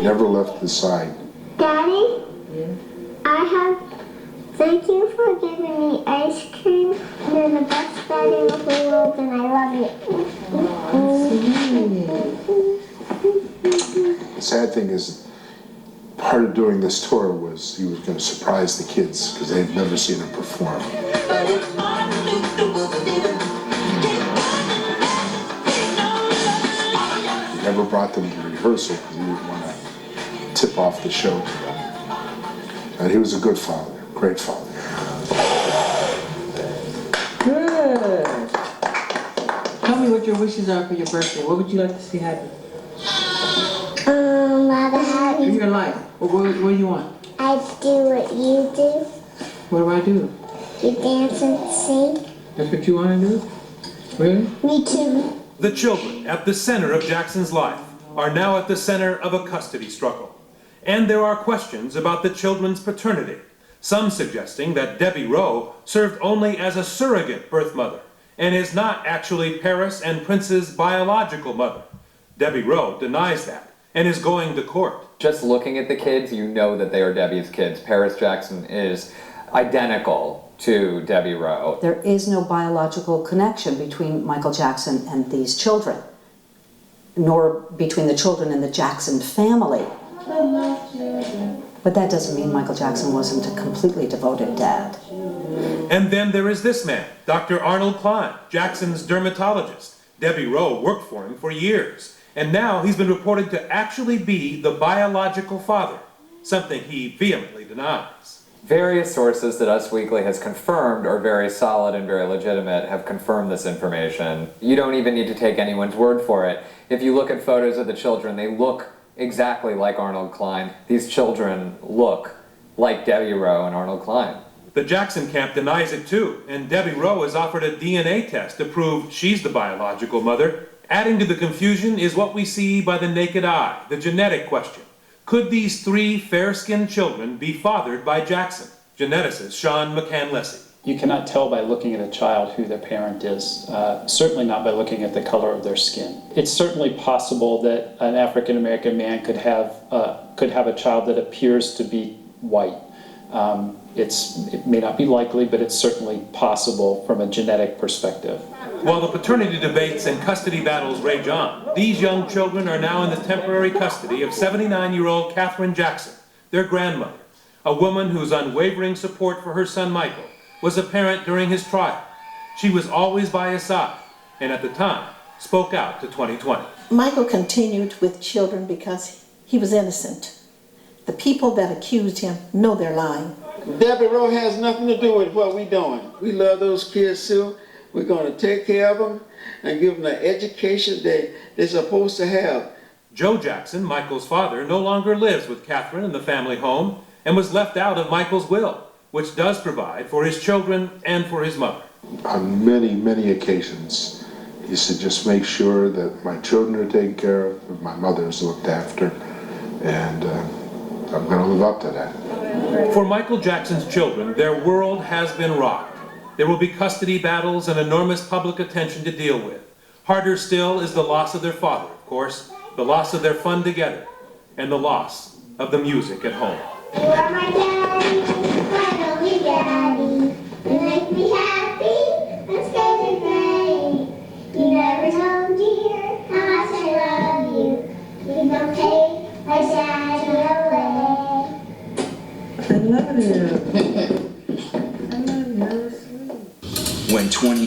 Never left his side. Daddy? Yeah. Thank you for giving me ice cream. You're the best daddy in the whole world and I love you. The sad thing is, part of doing this tour was he was going to surprise the kids because they'd never seen him perform. He never brought them to rehearsal because he didn't want to tip off the show to them. And he was a good father, great father. Good. Tell me what your wishes are for your birthday. What would you like to see happen? Rather happy. In your life. What do you want? I do what you do. What do I do? You dance and sing. That's what you want to do? Really? Me too. The children at the center of Jackson's life are now at the center of a custody struggle. And there are questions about the children's paternity, some suggesting that Debbie Rowe served only as a surrogate birth mother and is not actually Paris and Prince's biological mother. Debbie Rowe denies that and is going to court. Just looking at the kids, you know that they are Debbie's kids. Paris Jackson is identical to Debbie Rowe. There is no biological connection between Michael Jackson and these children, nor between the children and the Jackson family. But that doesn't mean Michael Jackson wasn't a completely devoted dad. And then there is this man, Dr. Arnold Klein, Jackson's dermatologist. Debbie Rowe worked for him for years, and now he's been reported to actually be the biological father, something he vehemently denies. Various sources that Us Weekly has confirmed are very solid and very legitimate have confirmed this information. You don't even need to take anyone's word for it. If you look at photos of the children, they look exactly like Arnold Klein. These children look like Debbie Rowe and Arnold Klein. The Jackson camp denies it too, and Debbie Rowe has offered a DNA test to prove she's the biological mother. Adding to the confusion is what we see by the naked eye, the genetic question. Could these three fair-skinned children be fathered by Jackson? Geneticist Sean McCann-Lessie. You cannot tell by looking at a child who their parent is, certainly not by looking at the color of their skin. It's certainly possible that an African-American man could have a child that appears to be white. It may not be likely, but it's certainly possible from a genetic perspective. While the paternity debates and custody battles rage on, these young children are now in the temporary custody of 79-year-old Katherine Jackson, their grandmother, a woman whose unwavering support for her son Michael was apparent during his trial. She was always by his side, and at the time, spoke out to 2020. Michael continued with children because he was innocent. The people that accused him know they're lying. Debbie Rowe has nothing to do with what we're doing. We love those kids too. We're going to take care of them and give them the education they're supposed to have. Joe Jackson, Michael's father, no longer lives with Katherine in the family home and was left out of Michael's will, which does provide for his children and for his mother. On many, many occasions, he said, just make sure that my children are taken care of, that my mother's looked after, and I'm going to live up to that. For Michael Jackson's children, their world has been rocked. There will be custody battles and enormous public attention to deal with. Harder still is the loss of their father, of course, the loss of their fun together, and the loss of the music at home. You are my daddy, my only daddy. You make me happy and stay great. You never told dear how much I love you. You don't take my daddy away. I love you. I love you. When 2020